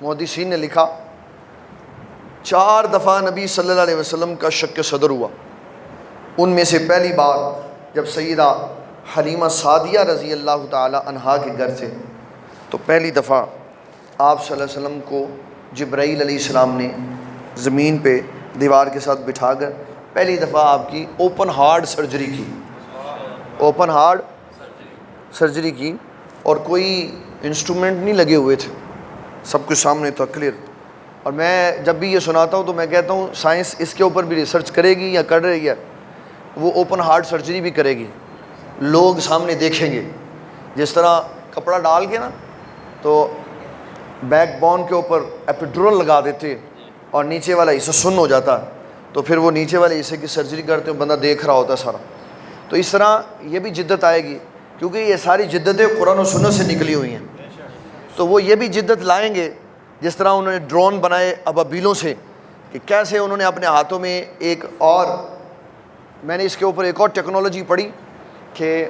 A: محدثین نے لکھا، 4 دفعہ نبی صلی اللہ علیہ وسلم کا شق صدر ہوا۔ ان میں سے پہلی بار جب سیدہ حلیمہ سعدیہ رضی اللہ تعالی عنہا کے گھر تھے، تو پہلی دفعہ آپ صلی اللہ علیہ وسلم کو جبرائیل علیہ السلام نے زمین پہ دیوار کے ساتھ بٹھا کر پہلی دفعہ آپ کی اوپن ہارٹ سرجری کی، اوپن ہارٹ سرجری کی، اور کوئی انسٹرومنٹ نہیں لگے ہوئے تھے، سب کچھ سامنے تھا کلیئر۔ اور میں جب بھی یہ سناتا ہوں تو میں کہتا ہوں سائنس اس کے اوپر بھی ریسرچ کرے گی یا کر رہی ہے، وہ اوپن ہارٹ سرجری بھی کرے گی، لوگ سامنے دیکھیں گے، جس طرح کپڑا ڈال کے نا تو بیک بون کے اوپر ایپیڈورل لگا دیتے اور نیچے والا حصہ سن ہو جاتا ہے، تو پھر وہ نیچے والے حصے کی سرجری کرتے ہیں، بندہ دیکھ رہا ہوتا ہے سارا۔ تو اس طرح یہ بھی جدت آئے گی، کیونکہ یہ ساری جدتیں قرآن و سنت سے نکلی ہوئی ہیں، تو وہ یہ بھی جدت لائیں گے، جس طرح انہوں نے ڈرون بنائے ابابیلوں سے، کہ کیسے انہوں نے اپنے ہاتھوں میں ایک اور، میں نے اس کے اوپر ایک اور ٹیکنالوجی پڑھی کہ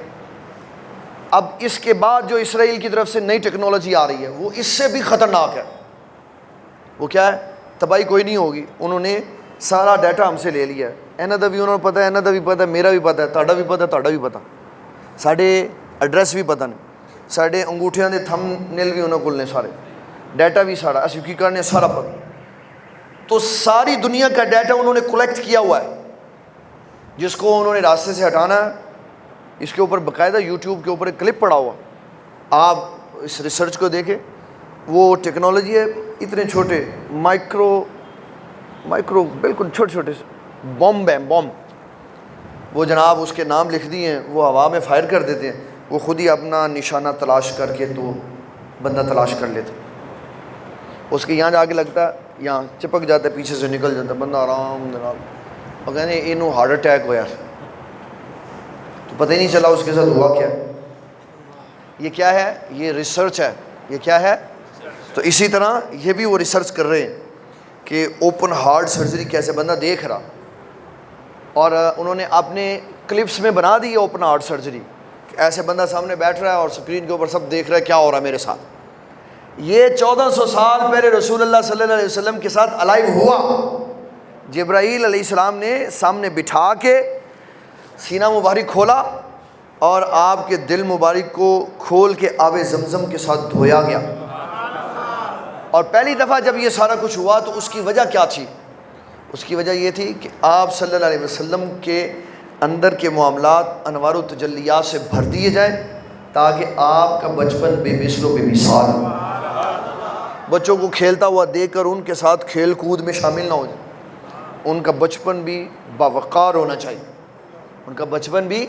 A: اب اس کے بعد جو اسرائیل کی طرف سے نئی ٹیکنالوجی آ رہی ہے وہ اس سے بھی خطرناک ہے۔ وہ کیا ہے؟ تباہی کوئی نہیں ہوگی، انہوں نے سارا ڈیٹا ہم سے لے لیا ہے، اینا دا بھی انہوں نے پتہ ہے، اینا دا بھی پتہ ہے، میرا بھی پتہ ہے، تہاڈا بھی پتہ ہے، تہاڈا بھی پتہ۔ ساڈے ایڈریس بھی پتہ نہیں, ساڈے انگوٹھیاں دے تھم نیل بھی انہوں کو نے, سارے ڈیٹا بھی سارا, اسی کی کرنے سارا پتہ. تو ساری دنیا کا ڈیٹا انہوں نے کلیکٹ کیا ہوا ہے, جس کو انہوں نے راستے سے ہٹانا ہے. اس کے اوپر باقاعدہ یوٹیوب کے اوپر ایک کلپ پڑا ہوا, آپ اس ریسرچ کو دیکھیں. وہ ٹیکنالوجی ہے اتنے چھوٹے مائکرو بالکل چھوٹے چھوٹے بومب ہیں, بومب. وہ جناب اس کے نام لکھ دیے ہیں, وہ ہوا میں فائر کر دیتے ہیں, وہ خود ہی اپنا نشانہ تلاش کر کے تو بندہ تلاش کر لیتا. اس کے یہاں جا کے لگتا ہے, یہاں چپک جاتا ہے, پیچھے سے نکل جاتا ہے, بندہ آرام جناب. اور کہنے انہوں ہارٹ اٹیک ہوا, تو پتہ ہی نہیں چلا اس کے ساتھ ہوا کیا. یہ کیا ہے؟ یہ ریسرچ ہے. یہ کیا ہے؟ تو اسی طرح یہ بھی وہ ریسرچ کر رہے ہیں کہ اوپن ہارٹ سرجری کیسے, بندہ دیکھ رہا, اور انہوں نے اپنے کلپس میں بنا دی اوپن ہارٹ سرجری. ایسے بندہ سامنے بیٹھ رہا ہے اور اسکرین کے اوپر سب دیکھ رہا ہے کیا ہو رہا ہے میرے ساتھ. یہ 1400 سال پہلے رسول اللہ صلی اللہ علیہ وسلم کے ساتھ الائیو ہوا. جبرائیل علیہ السلام نے سامنے بٹھا کے سینہ مبارک کھولا اور آپ کے دل مبارک کو کھول کے آب زمزم کے ساتھ دھویا گیا. اور پہلی دفعہ جب یہ سارا کچھ ہوا تو اس کی وجہ کیا تھی؟ اس کی وجہ یہ تھی کہ آپ صلی اللہ علیہ وسلم کے اندر کے معاملات انوار و تجلیات سے بھر دیے جائیں, تاکہ آپ کا بچپن بے مثل و بے مثال ہو. بچوں کو کھیلتا ہوا دیکھ کر ان کے ساتھ کھیل کود میں شامل نہ ہو جائے. ان کا بچپن بھی باوقار ہونا چاہیے, ان کا بچپن بھی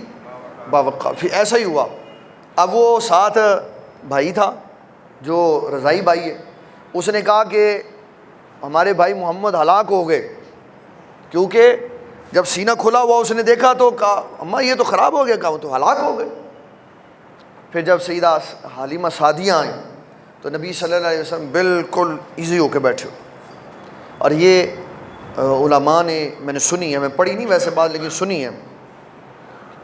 A: باوقار. پھر ایسا ہی ہوا. اب وہ ساتھ بھائی تھا جو رضائی بھائی ہے, اس نے کہا کہ ہمارے بھائی محمد ہلاک ہو گئے, کیونکہ جب سینہ کھلا ہوا اس نے دیکھا تو کہا اماں یہ تو خراب ہو گیا, کہا وہ تو ہلاک ہو گئے. پھر جب سیدہ حلیمہ سعدیہ آئیں تو نبی صلی اللہ علیہ وسلم بالکل ایزی ہو کے بیٹھے. اور یہ علماء نے, میں نے سنی ہے, میں پڑھی نہیں ویسے بات لیکن سنی ہے,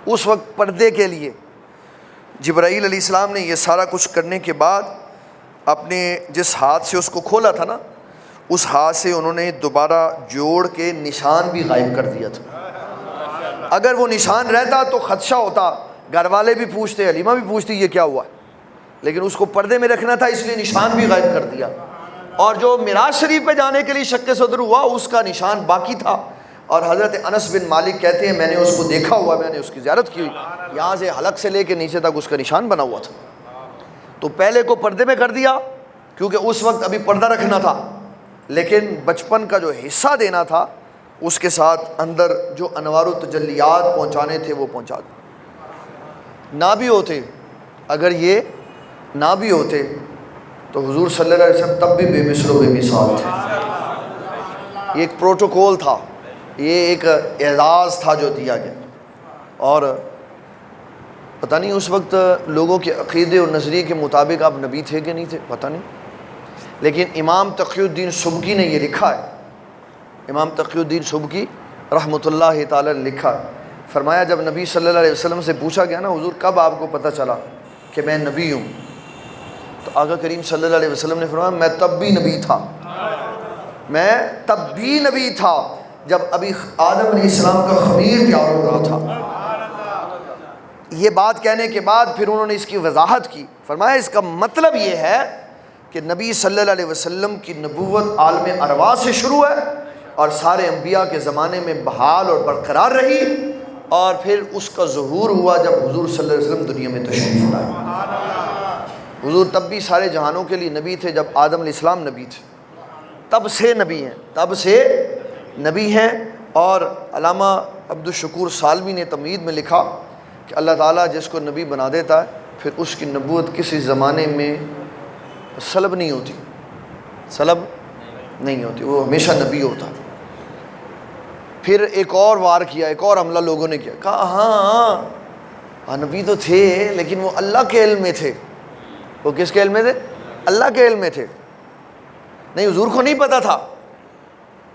A: اس وقت پردے کے لیے جبرائیل علیہ السلام نے یہ سارا کچھ کرنے کے بعد اپنے جس ہاتھ سے اس کو کھولا تھا نا, اس ہاتھ سے انہوں نے دوبارہ جوڑ کے نشان بھی غائب کر دیا تھا. اگر وہ نشان رہتا تو خدشہ ہوتا, گھر والے بھی پوچھتے, حلیمہ بھی پوچھتی یہ کیا ہوا, لیکن اس کو پردے میں رکھنا تھا اس لیے نشان بھی غائب کر دیا. اور جو معراج شریف پہ جانے کے لیے شق صدر ہوا اس کا نشان باقی تھا. اور حضرت انس بن مالک کہتے ہیں میں نے اس کو دیکھا ہوا, میں نے اس کی زیارت کی ہوئی, یہاں سے حلق سے لے کے نیچے تک اس کا نشان بنا ہوا تھا. تو پہلے کو پردے میں کر دیا کیونکہ اس وقت ابھی پردہ رکھنا تھا, لیکن بچپن کا جو حصہ دینا تھا اس کے ساتھ اندر جو انوار و تجلیات پہنچانے تھے وہ پہنچا دے. نہ بھی ہوتے, اگر یہ نہ بھی ہوتے تو حضور صلی اللہ علیہ وسلم تب بھی بے مثل و بے مثال تھے. یہ ایک پروٹوکول تھا, یہ ایک اعزاز تھا جو دیا گیا. اور پتہ نہیں اس وقت لوگوں کے عقیدے اور نظریے کے مطابق آپ نبی تھے کہ نہیں تھے, پتہ نہیں. لیکن امام تقی الدین سبکی نے یہ لکھا ہے, امام تقی الدین سبکی رحمۃ اللہ تعالی نے لکھا, فرمایا جب نبی صلی اللہ علیہ وسلم سے پوچھا گیا نا حضور کب آپ کو پتہ چلا کہ میں نبی ہوں, تو آقا کریم صلی اللہ علیہ وسلم نے فرمایا میں تب بھی نبی تھا, میں تب بھی نبی تھا جب ابھی آدم علیہ السلام کا خمیر تیار ہو رہا تھا. یہ بات کہنے کے بعد پھر انہوں نے اس کی وضاحت کی, فرمایا اس کا مطلب یہ ہے کہ نبی صلی اللہ علیہ وسلم کی نبوت عالم ارواح سے شروع ہے اور سارے انبیاء کے زمانے میں بحال اور برقرار رہی, اور پھر اس کا ظہور ہوا جب حضور صلی اللہ علیہ وسلم دنیا میں تشریف لائے. حضور تب بھی سارے جہانوں کے لیے نبی تھے جب آدم علیہ السلام نبی تھے, تب سے نبی ہیں, تب سے نبی ہیں. اور علامہ عبدالشکور سالمی نے تمہید میں لکھا کہ اللہ تعالیٰ جس کو نبی بنا دیتا ہے پھر اس کی نبوت کسی زمانے میں سلب نہیں ہوتی, سلب نہیں ہوتی, وہ ہمیشہ نبی ہوتا. پھر ایک اور وار کیا, ایک اور حملہ لوگوں نے کیا, کہا ہاں نبی تو تھے لیکن وہ اللہ کے علم میں تھے. وہ کس کے علم میں تھے؟ اللہ کے علم میں تھے, نہیں حضور کو نہیں پتہ تھا.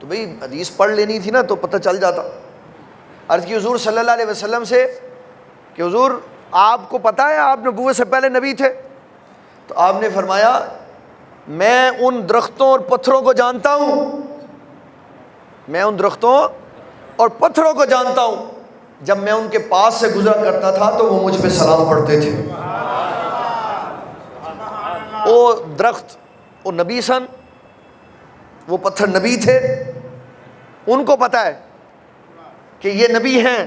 A: تو بھئی حدیث پڑھ لینی تھی نا تو پتہ چل جاتا. عرض کی حضور صلی اللہ علیہ وسلم سے کہ حضور آپ کو پتہ ہے آپ نبوت سے پہلے نبی تھے؟ تو آپ نے فرمایا میں ان درختوں اور پتھروں کو جانتا ہوں, میں ان درختوں اور پتھروں کو جانتا ہوں جب میں ان کے پاس سے گزرا کرتا تھا تو وہ مجھ پہ سلام پڑھتے تھے. وہ درخت، وہ نبی سن، وہ پتھر نبی تھے، ان کو پتہ ہے کہ یہ نبی ہیں،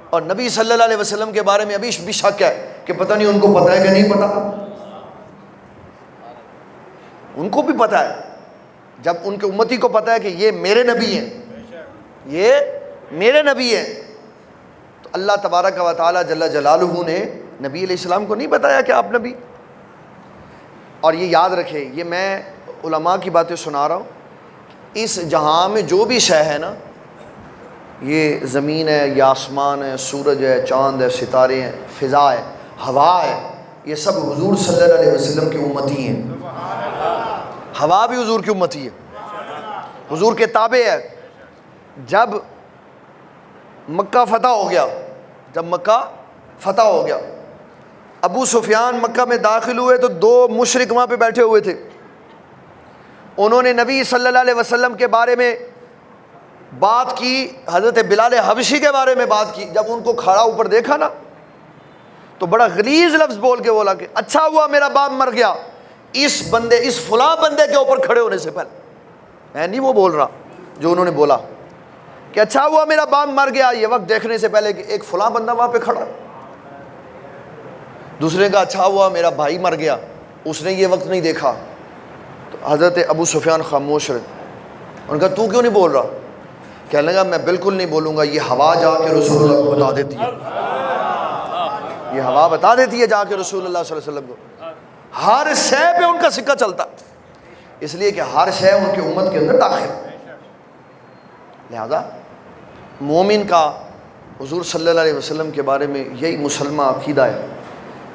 A: اور نبی صلی اللہ علیہ وسلم کے بارے میں ابھی بھی شک ہے کہ پتہ نہیں ان کو پتہ ہے کہ نہیں پتہ. ان کو بھی پتہ ہے، جب ان کے امتی کو پتہ ہے کہ یہ میرے نبی ہیں، یہ میرے نبی ہیں، تو اللہ تبارک و تعالیٰ جل جلالہ نے نبی علیہ السلام کو نہیں بتایا کہ آپ نبی. اور یہ یاد رکھے، یہ میں علماء کی باتیں سنا رہا ہوں، اس جہاں میں جو بھی شے ہے نا، یہ زمین ہے یا آسمان ہے، سورج ہے، چاند ہے، ستارے ہیں، فضا ہے، ہوا ہے، یہ سب حضور صلی اللہ علیہ وسلم کی امتی ہیں. ہوا بھی حضور کی امتی ہے، حضور کے تابع ہے. جب مکہ فتح ہو گیا، جب مکہ فتح ہو گیا، ابو سفیان مکہ میں داخل ہوئے تو 2 مشرک وہاں پہ بیٹھے ہوئے تھے. انہوں نے نبی صلی اللہ علیہ وسلم کے بارے میں بات کی، حضرت بلال حبشی کے بارے میں بات کی. جب ان کو کھڑا اوپر دیکھا نا تو بڑا غلیظ لفظ بول کے بولا کہ اچھا ہوا میرا باپ مر گیا اس بندے، اس فلاں بندے کے اوپر کھڑے ہونے سے پہلے. میں نہیں وہ بول رہا جو انہوں نے بولا کہ اچھا ہوا میرا باپ مر گیا یہ وقت دیکھنے سے پہلے کہ ایک فلاں بندہ وہاں پہ کھڑا. دوسرے کا اچھا ہوا میرا بھائی مر گیا، اس نے یہ وقت نہیں دیکھا. تو حضرت ابو سفیان خاموش رہے. ان کا تو کیوں نہیں بول رہا؟ کہنے لگا میں بالکل نہیں بولوں گا، یہ ہوا جا کے رسول اللہ کو بتا دیتی ہے، یہ ہوا بتا دیتی ہے جا کے رسول اللہ صلی اللہ علیہ وسلم کو. ہر شے پہ ان کا سکہ چلتا، اس لیے کہ ہر شے ان کی امت کے اندر داخل. لہذا مومن کا حضور صلی اللہ علیہ وسلم کے بارے میں یہی مسلمہ عقیدہ ہے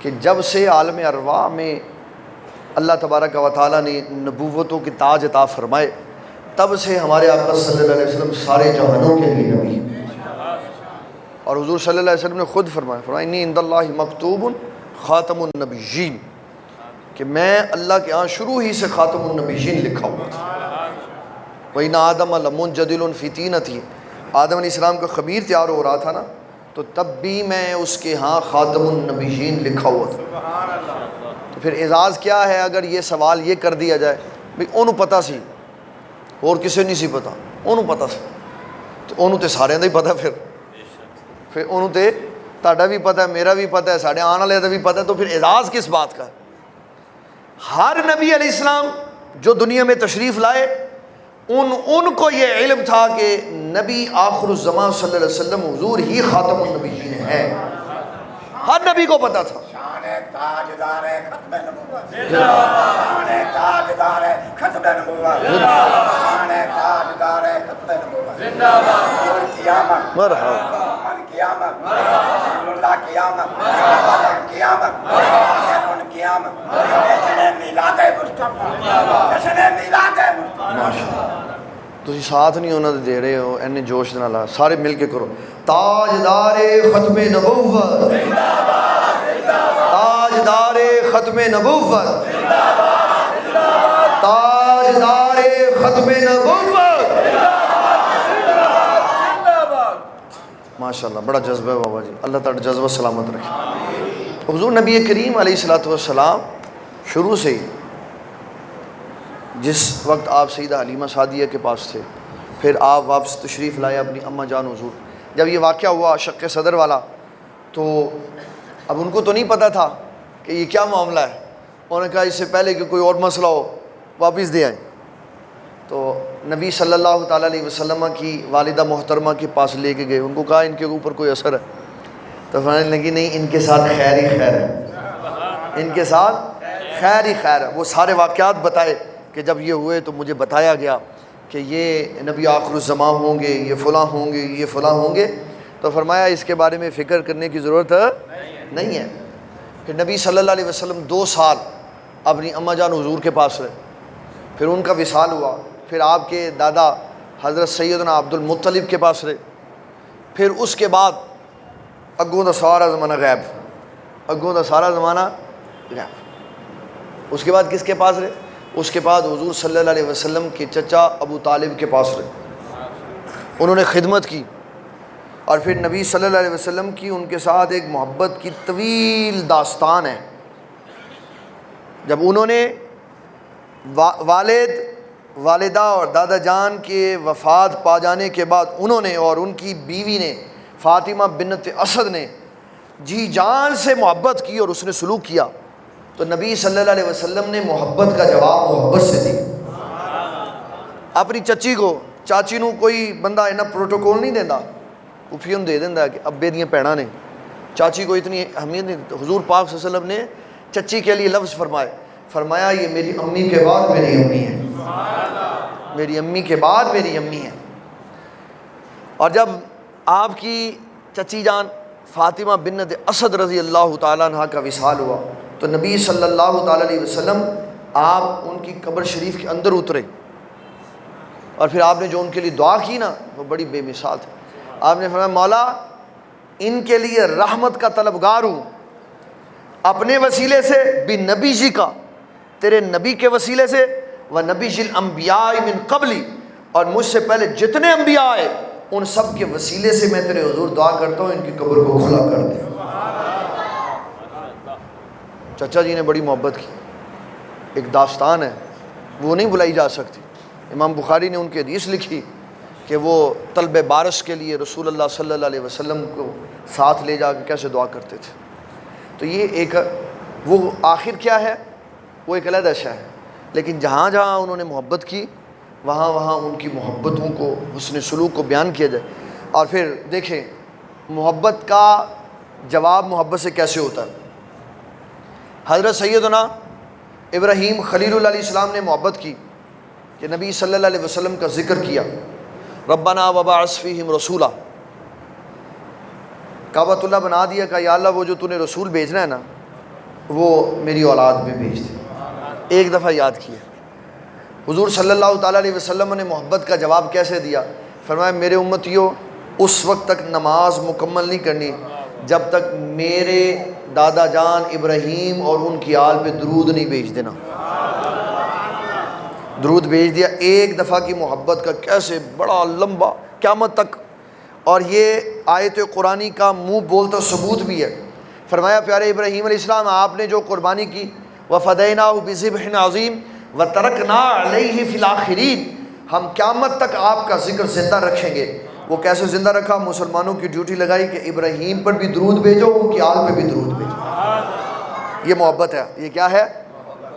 A: کہ جب سے عالم ارواح میں اللہ تبارک و تعالیٰ نے نبوتوں کی تاج عطا فرمائے، تب سے ہمارے آقا صلی اللہ علیہ وسلم سارے جہانوں کے لیے نبی ہیں. اور حضور صلی اللہ علیہ وسلم نے خود فرمایا انی عند اللہ مکتوب خاتم النبیین، کہ میں اللہ کے ہاں شروع ہی سے خاتم النبیین لکھا ہوا تھا. وَإِنَّ آدَمَ لَمُنْجَدِلٌ فِي طِينَتِهِ، آدم علیہ السلام کا خمیر تیار ہو رہا تھا نا، تو تب بھی میں اس کے ہاں خاتم النبیین لکھا ہوا تھا. تو پھر اعزاز کیا ہے اگر یہ سوال یہ کر دیا جائے بھئی انہوں پتہ سی اور کسے نہیں سی پتہ، انہوں پتہ سی، تو انہوں تے سارے دا ہی پتہ، پھر انہوں تے تہاڈا بھی پتہ ہے، میرا بھی پتہ ہے، ساڈے آنے والے دا بھی پتہ ہے، تو پھر اعزاز کس بات کا ہے؟ ہر نبی علیہ السلام جو دنیا میں تشریف لائے ان کو یہ علم تھا کہ نبی آخر الزمان صلی اللہ علیہ وسلم حضور ہی خاتم النبیین ہیں. ہر نبی کو پتا تھا.
B: شان تاجدار ختم نبوت، شان تاجدار ختم نبوت، شان تاجدار ختم نبوت، زندہ باد قیامت،
A: مرحبا
B: قیامت، رسول اللہ قیامت، قیامت، قیامت، جشن میلاد مصطفیٰ، جشن میلاد مصطفیٰ.
A: تسی ساتھ نہیں ہونا دے رہے ہو، اینے جوش نہ لا، سارے مل کے کرو. تاجدار ختم نبوت، تاجدار ختم نبوت، تاجدار ختم نبوت. ماشاءاللہ بڑا جذبہ ہے بابا جی، اللہ تعالیٰ جذبہ سلامت رکھے. حضور نبی کریم علیہ الصلوۃ والسلام شروع سے ہی جس وقت آپ سیدہ حلیمہ سعدیہ کے پاس تھے، پھر آپ واپس تشریف لائے اپنی اماں جان حضور. جب یہ واقعہ ہوا شق صدر والا، تو اب ان کو تو نہیں پتہ تھا کہ یہ کیا معاملہ ہے. انہوں نے کہا اس سے پہلے کہ کوئی اور مسئلہ ہو واپس دے آئیں. تو نبی صلی اللہ تعالیٰ علیہ وسلم کی والدہ محترمہ کے پاس لے کے گئے. ان کو کہا ان کے اوپر کوئی اثر ہے؟ تو فرمانے لگی نہیں، ان کے ساتھ خیر ہی خیر ہے، ان کے ساتھ خیر ہی خیر ہے. وہ سارے واقعات بتائے کہ جب یہ ہوئے تو مجھے بتایا گیا کہ یہ نبی آخر الزمان ہوں گے، یہ فلاں ہوں گے، یہ فلاں ہوں گے. تو فرمایا اس کے بارے میں فکر کرنے کی ضرورت نہیں ہے. پھر نبی صلی اللہ علیہ وسلم 2 سال اپنی اماں جان حضور کے پاس رہے. پھر ان کا وصال ہوا. پھر آپ کے دادا حضرت سیدنا عبد المطلب کے پاس رہے. پھر اس کے بعد اگوں دا سارا زمانہ غائب، اگوں دا سارا زمانہ غائب. اس کے بعد کس کے پاس رہے؟ اس کے بعد حضور صلی اللہ علیہ وسلم کے چچا ابو طالب کے پاس رہے. انہوں نے خدمت کی. اور پھر نبی صلی اللہ علیہ وسلم کی ان کے ساتھ ایک محبت کی طویل داستان ہے. جب انہوں نے والد، والدہ اور دادا جان کے وفات پا جانے کے بعد انہوں نے اور ان کی بیوی نے فاطمہ بنت اسد نے جی جان سے محبت کی اور اس نے سلوک کیا، تو نبی صلی اللہ علیہ وسلم نے محبت کا جواب محبت سے دی. اپنی چچی کو، چاچی نو کوئی بندہ اینا پروٹوکول نہیں دینا، پھوپھی دے دینا کہ ابے دیاں بھیناں نے، چاچی کو اتنی اہمیت نہیں دیتا. حضور پاک صلی اللہ علیہ وسلم نے چچی کے لیے لفظ فرمایا یہ میری امی کے بعد میری امی ہے، میری امی کے بعد میری امی ہے. اور جب آپ کی چچی جان فاطمہ بنت اسد رضی اللہ تعالیٰ عنہ کا وصال ہوا تو نبی صلی اللہ تعالیٰ علیہ وسلم آپ ان کی قبر شریف کے اندر اترے، اور پھر آپ نے جو ان کے لیے دعا کی نا وہ بڑی بے مثال تھی. آپ نے فرمایا مولا ان کے لیے رحمت کا طلبگار ہوں، اپنے وسیلے سے بھی نبی جی کا، تیرے نبی کے وسیلے سے، و نبی جی الانبیاء من قبلی، اور مجھ سے پہلے جتنے انبیاء آئے ان سب کے وسیلے سے میں تیرے حضور دعا کرتا ہوں ان کی قبر کو کھلا کر دے. چچا جی نے بڑی محبت کی، ایک داستان ہے وہ نہیں بھلائی جا سکتی. امام بخاری نے ان کی حدیث لکھی کہ وہ طلب بارش کے لیے رسول اللہ صلی اللہ علیہ وسلم کو ساتھ لے جا کے کیسے دعا کرتے تھے. تو یہ ایک وہ آخر کیا ہے وہ ایک علیحدہ شے ہے، لیکن جہاں جہاں انہوں نے محبت کی وہاں وہاں ان کی محبتوں کو، حسن سلوک کو بیان کیا جائے. اور پھر دیکھیں محبت کا جواب محبت سے کیسے ہوتا ہے. حضرت سیدنا ابراہیم خلیل اللہ علیہ السلام نے محبت کی کہ نبی صلی اللہ علیہ وسلم کا ذکر کیا، ربنا وبعث فیہم رسولا، کعبۃ اللہ بنا دیا کہ یا اللہ وہ جو تو نے رسول بھیجنا ہے نا وہ میری اولاد میں بھیج دے. ایک دفعہ یاد کیا. حضور صلی اللہ تعالیٰ علیہ وسلم نے محبت کا جواب کیسے دیا؟ فرمایا میرے امتیوں اس وقت تک نماز مکمل نہیں کرنی جب تک میرے دادا جان ابراہیم اور ان کی آل پہ درود نہیں بھیج دینا. درود بھیج دیا. ایک دفعہ کی محبت کا کیسے بڑا لمبا قیامت تک، اور یہ آیت قرآنی کا منہ بولتا ثبوت بھی ہے. فرمایا پیارے ابراہیم علیہ السلام آپ نے جو قربانی کی، وَفَدَيْنَاهُ بِذِبْحٍ عَظِيمٍ وَتَرَكْنَا عَلَيْهِ فِي الْآخِرِينَ، ہم قیامت تک آپ کا ذکر زندہ رکھیں گے. وہ کیسے زندہ رکھا؟ مسلمانوں کی ڈیوٹی لگائی کہ ابراہیم پر بھی درود بھیجو، ان کی آل پہ بھی درود بھیجو. یہ محبت ہے. یہ کیا ہے؟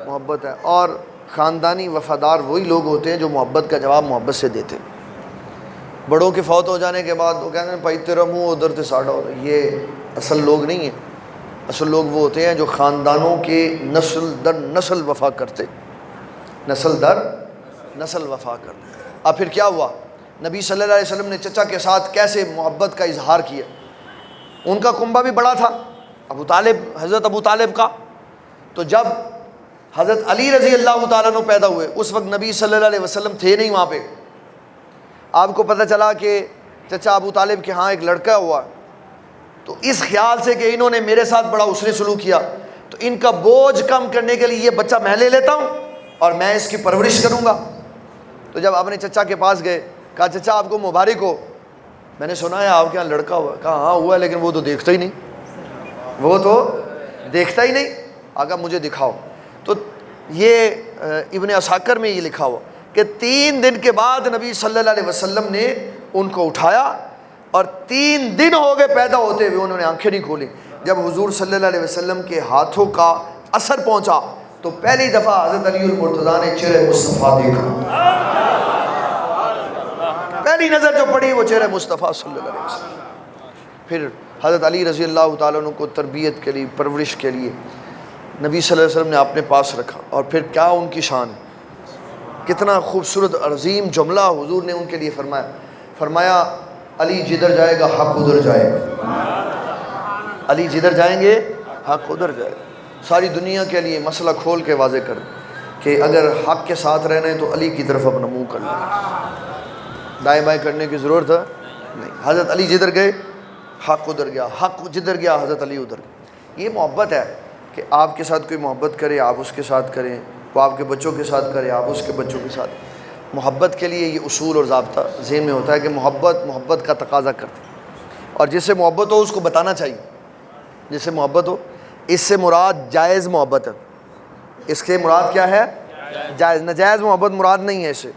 A: محبت ہے. اور خاندانی وفادار وہی لوگ ہوتے ہیں جو محبت کا جواب محبت سے دیتے ہیں. بڑوں کے فوت ہو جانے کے بعد وہ کہتے ہیں بھائی تیرا منہ ادھر سے ساڑھا ہو. یہ اصل لوگ نہیں ہیں. اصل لوگ وہ ہوتے ہیں جو خاندانوں کے نسل در نسل وفا کرتے، نسل در نسل وفا کرتے. اب پھر کیا ہوا؟ نبی صلی اللہ علیہ وسلم نے چچا کے ساتھ کیسے محبت کا اظہار کیا. ان کا کنبہ بھی بڑا تھا، ابو طالب، حضرت ابو طالب کا. تو جب حضرت علی رضی اللہ تعالیٰ عنہ پیدا ہوئے اس وقت نبی صلی اللہ علیہ وسلم تھے نہیں وہاں پہ. آپ کو پتہ چلا کہ چچا ابو طالب کے ہاں ایک لڑکا ہوا، تو اس خیال سے کہ انہوں نے میرے ساتھ بڑا حسن سلوک کیا تو ان کا بوجھ کم کرنے کے لیے یہ بچہ میں لے لیتا ہوں اور میں اس کی پرورش کروں گا. تو جب اپنے چچا کے پاس گئے کہا چچا آپ کو مبارک ہو، میں نے سنا ہے آپ کے یہاں لڑکا ہوا. کہا ہاں ہوا ہے لیکن وہ تو دیکھتا ہی نہیں، وہ تو دیکھتا ہی نہیں. آقا مجھے دکھاؤ. تو یہ ابن عساکر میں یہ لکھا ہوا کہ 3 دن کے بعد نبی صلی اللہ علیہ وسلم نے ان کو اٹھایا اور 3 دن ہو گئے پیدا ہوتے ہوئے انہوں نے آنکھیں نہیں کھولی. جب حضور صلی اللہ علیہ وسلم کے ہاتھوں کا اثر پہنچا تو پہلی دفعہ حضرت علی المرتضیٰ نے چہرہ مصطفیٰ دیکھا. پہلی نظر جو پڑی وہ چہرہ مصطفیٰ صلی اللہ علیہ وسلم. پھر حضرت علی رضی اللہ تعالیٰ عنہ کو تربیت کے لیے، پرورش کے لیے نبی صلی اللہ علیہ وسلم نے اپنے پاس رکھا. اور پھر کیا ان کی شان ہے، کتنا خوبصورت عظیم جملہ حضور نے ان کے لیے فرمایا علی جدھر جائے گا حق ادھر جائے گا. علی جدھر جائیں گے حق ادھر جائے گا. ساری دنیا کے لیے مسئلہ کھول کے واضح کر کہ اگر حق کے ساتھ رہنا ہے تو علی کی طرف اپنا منہ کر لیں، دائیں بائیں کرنے کی ضرورت ہے نہیں. حضرت علی جدھر گئے حق ادھر گیا، حق جدھر گیا حضرت علی ادھر گیا. یہ محبت ہے کہ آپ کے ساتھ کوئی محبت کرے آپ اس کے ساتھ کریں، وہ آپ کے بچوں کے ساتھ کرے آپ اس کے بچوں کے ساتھ. محبت کے لیے یہ اصول اور ضابطہ ذہن میں ہوتا ہے کہ محبت کا تقاضا کرتی. اور جس سے محبت ہو اس کو بتانا چاہیے، جس سے محبت ہو۔ اس سے مراد جائز محبت ہے، اس سے مراد کیا ہے؟ جائز، ناجائز محبت مراد نہیں ہے اس سے۔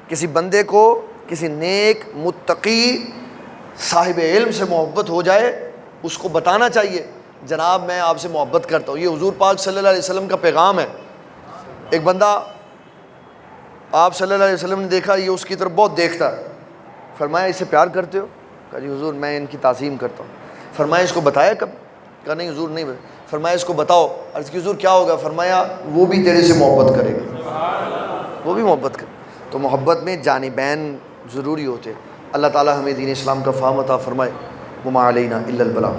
A: کسی بندے کو کسی نیک متقی صاحب علم سے محبت ہو جائے، اس کو بتانا چاہیے جناب میں آپ سے محبت کرتا ہوں۔ یہ حضور پاک صلی اللہ علیہ وسلم کا پیغام ہے۔ ایک بندہ آپ صلی اللہ علیہ وسلم نے دیکھا یہ اس کی طرف بہت دیکھتا ہے، فرمایا اسے پیار کرتے ہو؟ کہا جی حضور میں ان کی تعظیم کرتا ہوں۔ فرمایا اس کو بتایا کب؟ کہا نہیں حضور نہیں بتایا۔ فرمایا اس کو بتاؤ۔ عرض کی حضور کیا ہوگا؟ فرمایا وہ بھی تیرے سے محبت کرے گا، وہ بھی محبت کرے۔ تو محبت میں جانبین ضروری ہوتے۔ اللہ تعالی ہمیں دین اسلام کا فہم عطا فرمائے۔ وما علینا الا البلاغ۔